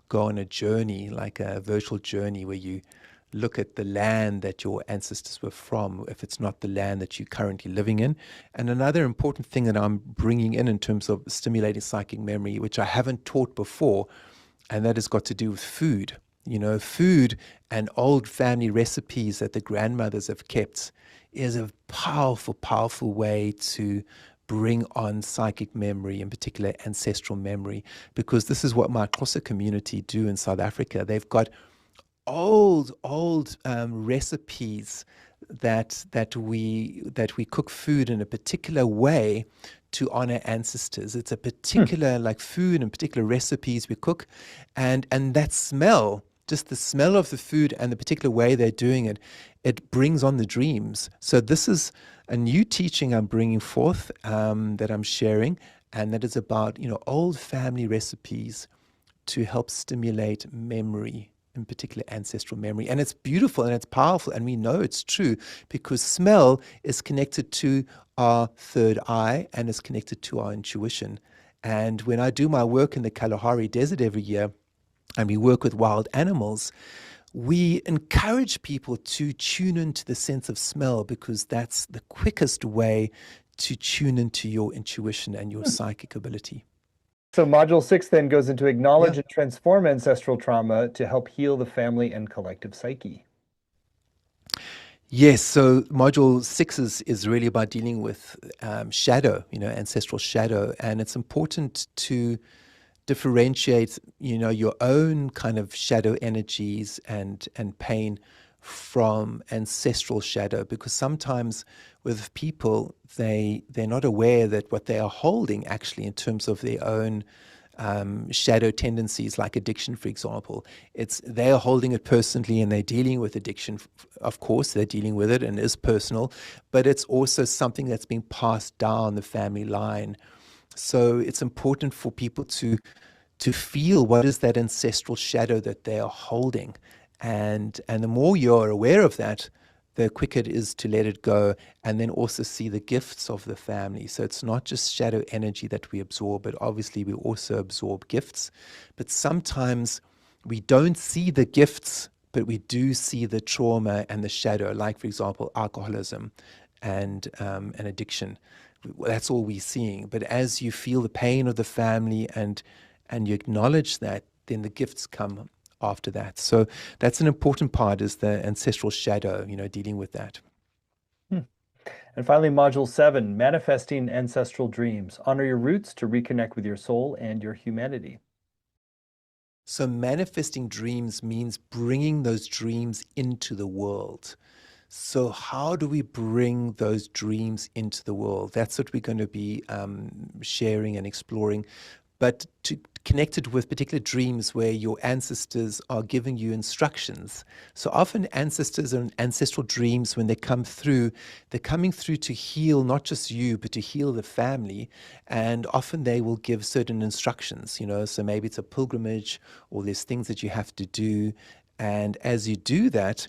go on a journey, like a virtual journey, where you look at the land that your ancestors were from, if it's not the land that you're currently living in. And another important thing that I'm bringing in terms of stimulating psychic memory, which I haven't taught before, and that has got to do with food. Food and old family recipes that the grandmothers have kept is a powerful, powerful way to bring on psychic memory, in particular ancestral memory, because this is what my Xhosa community do in South Africa. They've got old recipes that we cook food in a particular way to honor ancestors. It's a particular like food and particular recipes we cook, and that smell, just the smell of the food and the particular way they're doing it, it brings on the dreams. So this is a new teaching I'm bringing forth, that I'm sharing, and that is about old family recipes to help stimulate memory, in particular ancestral memory. And it's beautiful and it's powerful, and we know it's true because smell is connected to our third eye and is connected to our intuition. And when I do my work in the Kalahari Desert every year, and we work with wild animals, we encourage people to tune into the sense of smell because that's the quickest way to tune into your intuition and your psychic ability. So module 6 then goes into acknowledge Yeah. and transform ancestral trauma to help heal the family and collective psyche. Yes, so module 6 is really about dealing with shadow, ancestral shadow, and it's important to differentiate, your own kind of shadow energies and pain from ancestral shadow, because sometimes with people they're not aware that what they are holding actually in terms of their own shadow tendencies, like addiction, for example. It's they are holding it personally and they're dealing with addiction. Of course, they're dealing with it and it is personal, but it's also something that's being passed down the family line. So it's important for people to feel what is that ancestral shadow that they are holding, and the more you're aware of that, the quicker it is to let it go, and then also see the gifts of the family. So it's not just shadow energy that we absorb, but obviously we also absorb gifts. But sometimes we don't see the gifts, but we do see the trauma and the shadow, like, for example, alcoholism and addiction. That's all we're seeing. But as you feel the pain of the family and you acknowledge that, then the gifts come after that. So that's an important part, is the ancestral shadow, dealing with that. And finally, module 7, manifesting ancestral dreams. Honor your roots to reconnect with your soul and your humanity. So manifesting dreams means bringing those dreams into the world. So how do we bring those dreams into the world? That's what we're going to be sharing and exploring. But to connect it with particular dreams where your ancestors are giving you instructions. So often ancestors and ancestral dreams, when they come through, they're coming through to heal not just you, but to heal the family. And often they will give certain instructions, so maybe it's a pilgrimage or there's things that you have to do. And as you do that,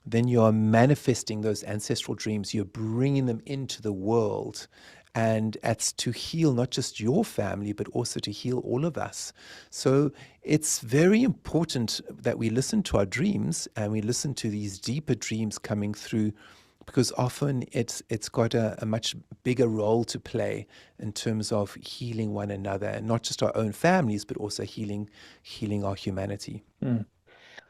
then you are manifesting those ancestral dreams. You're bringing them into the world. And it's to heal not just your family, but also to heal all of us. So it's very important that we listen to our dreams and we listen to these deeper dreams coming through, because often it's got a much bigger role to play in terms of healing one another, and not just our own families, but also healing our humanity.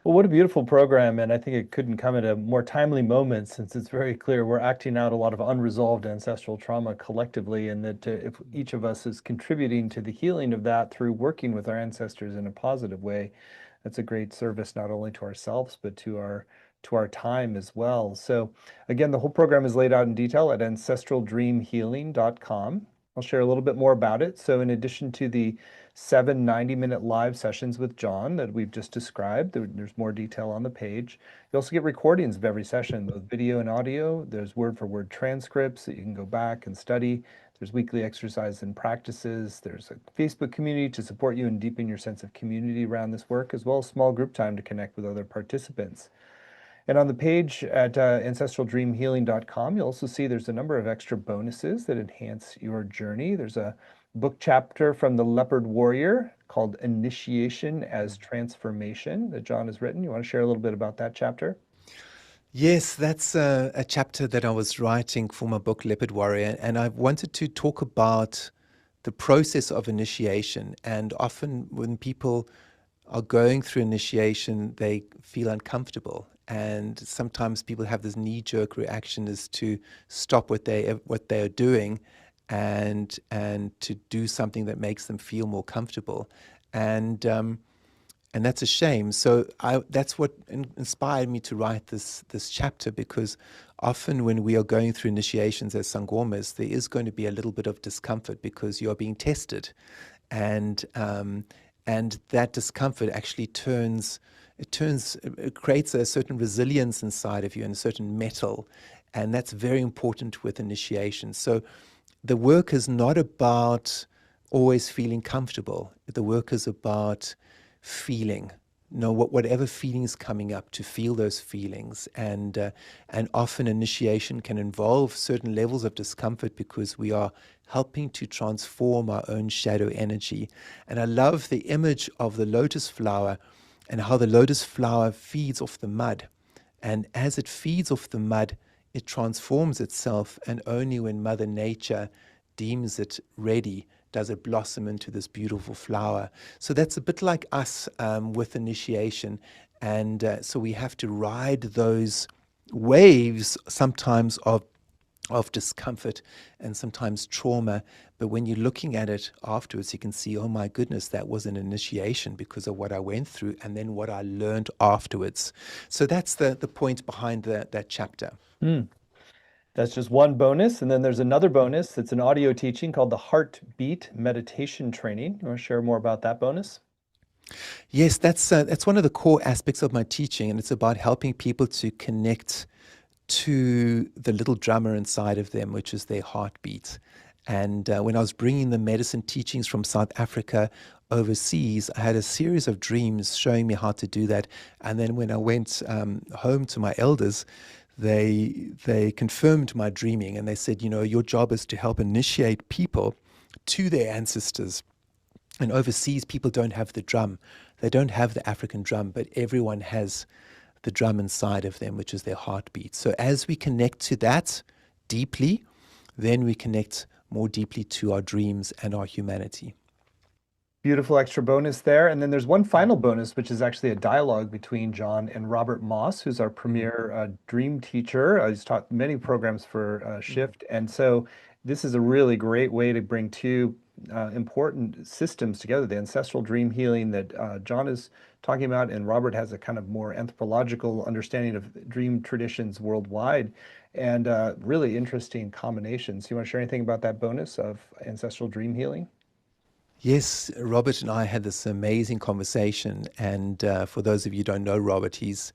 Well, what a beautiful program, and I think it couldn't come at a more timely moment, since it's very clear we're acting out a lot of unresolved ancestral trauma collectively, and that if each of us is contributing to the healing of that through working with our ancestors in a positive way, that's a great service not only to ourselves but to our time as well. So again, the whole program is laid out in detail at ancestraldreamhealing.com. I'll share a little bit more about it. So in addition to the 7 90-minute live sessions with John that we've just described, there's more detail on the page. You also get recordings of every session, both video and audio. There's word-for-word transcripts that you can go back and study. There's weekly exercises and practices. There's a Facebook community to support you and deepen your sense of community around this work, as well as small group time to connect with other participants. And on the page at ancestraldreamhealing.com, you'll also see there's a number of extra bonuses that enhance your journey. There's a book chapter from the Leopard Warrior called Initiation as Transformation that John has written. You want to share a little bit about that chapter? Yes, that's a chapter that I was writing for my book, Leopard Warrior, and I wanted to talk about the process of initiation. And often when people are going through initiation, they feel uncomfortable. And sometimes people have this knee-jerk reaction is to stop what they are doing and to do something that makes them feel more comfortable. And And that's a shame. So that's what inspired me to write this chapter, because often when we are going through initiations as sangomas, there is going to be a little bit of discomfort because you are being tested, and that discomfort actually it creates a certain resilience inside of you and a certain metal, and that's very important with initiation. So the work is not about always feeling comfortable. The work is about feeling, whatever feelings coming up, to feel those feelings. And often initiation can involve certain levels of discomfort because we are helping to transform our own shadow energy. And I love the image of the lotus flower and how the lotus flower feeds off the mud. And as it feeds off the mud, it transforms itself, and only when Mother Nature deems it ready does it blossom into this beautiful flower. So that's a bit like us with initiation. And so we have to ride those waves sometimes of discomfort and sometimes trauma. But when you're looking at it afterwards, you can see, oh my goodness, that was an initiation because of what I went through and then what I learned afterwards. So that's the point behind that chapter. That's just one bonus. And then there's another bonus. It's an audio teaching called the Heartbeat Meditation Training. You want to share more about that bonus? Yes, that's one of the core aspects of my teaching, and it's about helping people to connect to the little drummer inside of them, which is their heartbeat. And when I was bringing the medicine teachings from South Africa overseas, I had a series of dreams showing me how to do that. And then when I went home to my elders, they confirmed my dreaming, and they said, your job is to help initiate people to their ancestors. And overseas, people don't have the drum. They don't have the African drum, but everyone has the drum inside of them, which is their heartbeat. So as we connect to that deeply, then we connect more deeply to our dreams and our humanity. Beautiful extra bonus there. And then there's one final bonus, which is actually a dialogue between John and Robert Moss, who's our premier dream teacher. He's taught many programs for Shift. And so this is a really great way to bring two important systems together, the ancestral dream healing that John is talking about, and Robert has a kind of more anthropological understanding of dream traditions worldwide, and really interesting combinations. You want to share anything about that bonus of ancestral dream healing? Yes, Robert and I had this amazing conversation. And for those of you who don't know Robert, he's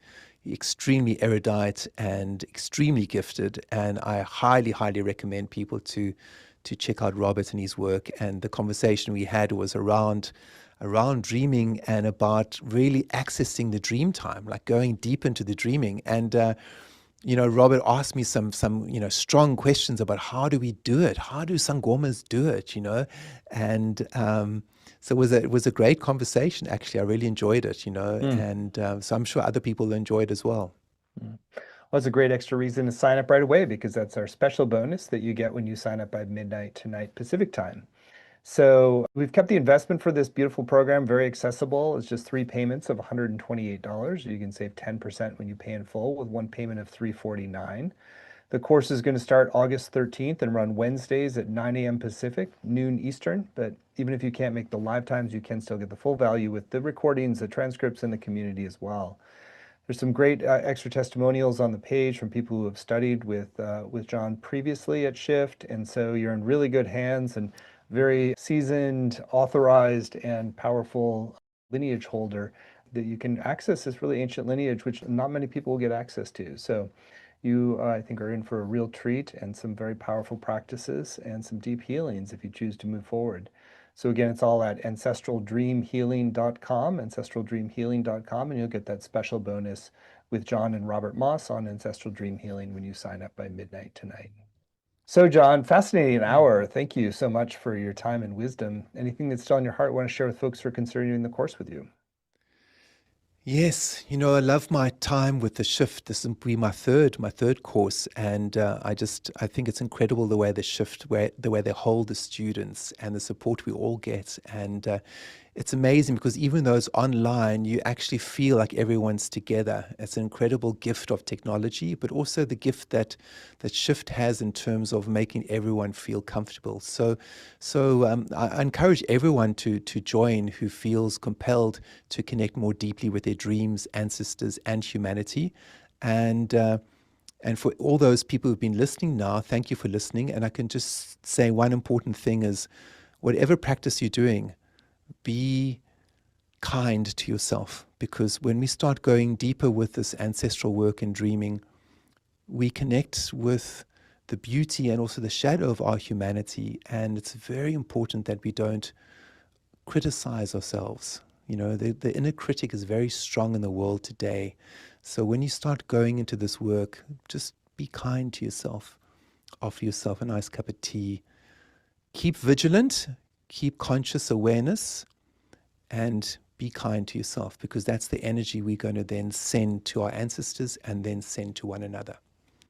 extremely erudite and extremely gifted. And I highly, highly recommend people to check out Robert and his work. And the conversation we had was around dreaming and about really accessing the dream time, like going deep into the dreaming. And Robert asked me some strong questions about how do we do it? How do sangomas do it? And so it was a great conversation. Actually, I really enjoyed it. And so I'm sure other people enjoyed it as well. Well, that's a great extra reason to sign up right away, because that's our special bonus that you get when you sign up by midnight tonight Pacific time. So we've kept the investment for this beautiful program very accessible. It's just 3 payments of $128. You can save 10% when you pay in full with one payment of $349. The course is going to start August 13th and run Wednesdays at 9 a.m. Pacific, noon Eastern. But even if you can't make the live times, you can still get the full value with the recordings, the transcripts, and the community as well. There's some great extra testimonials on the page from people who have studied with John previously at Shift, and so you're in really good hands, and very seasoned, authorized, and powerful lineage holder that you can access this really ancient lineage, which not many people will get access to. So you, I think, are in for a real treat, and some very powerful practices and some deep healings if you choose to move forward. So again, it's all at ancestraldreamhealing.com, ancestraldreamhealing.com, and you'll get that special bonus with John and Robert Moss on Ancestral Dream Healing when you sign up by midnight tonight. So John, fascinating hour. Thank you so much for your time and wisdom. Anything that's still on your heart you want to share with folks who are considering doing the course with you? Yes, I love my time with the Shift. This will be my third course, and I think it's incredible the way the Shift, the way they hold the students and the support we all get, and it's amazing because even though it's online, you actually feel like everyone's together. It's an incredible gift of technology, but also the gift that Shift has in terms of making everyone feel comfortable. So I encourage everyone to join who feels compelled to connect more deeply with their dreams, ancestors, and humanity. And and for all those people who've been listening now, thank you for listening. And I can just say one important thing is, whatever practice you're doing, be kind to yourself, because when we start going deeper with this ancestral work and dreaming, we connect with the beauty and also the shadow of our humanity. And it's very important that we don't criticize ourselves. You know, the inner critic is very strong in the world today. So when you start going into this work, just be kind to yourself. Offer yourself a nice cup of tea. Keep vigilant, keep conscious awareness, and be kind to yourself, because that's the energy we're going to then send to our ancestors and then send to one another.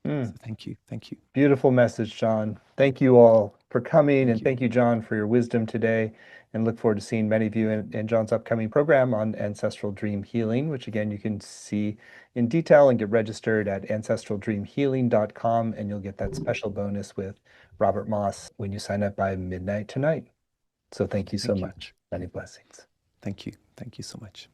So thank you. Thank you. Beautiful message, John. Thank you all for coming, Thank and you. thank you, John, for your wisdom today. And look forward to seeing many of you in John's upcoming program on Ancestral Dream Healing, which again you can see in detail and get registered at ancestraldreamhealing.com, and you'll get that special bonus with Robert Moss when you sign up by midnight tonight. So thank you so Thank you. much. Many blessings. Thank you. Thank you so much.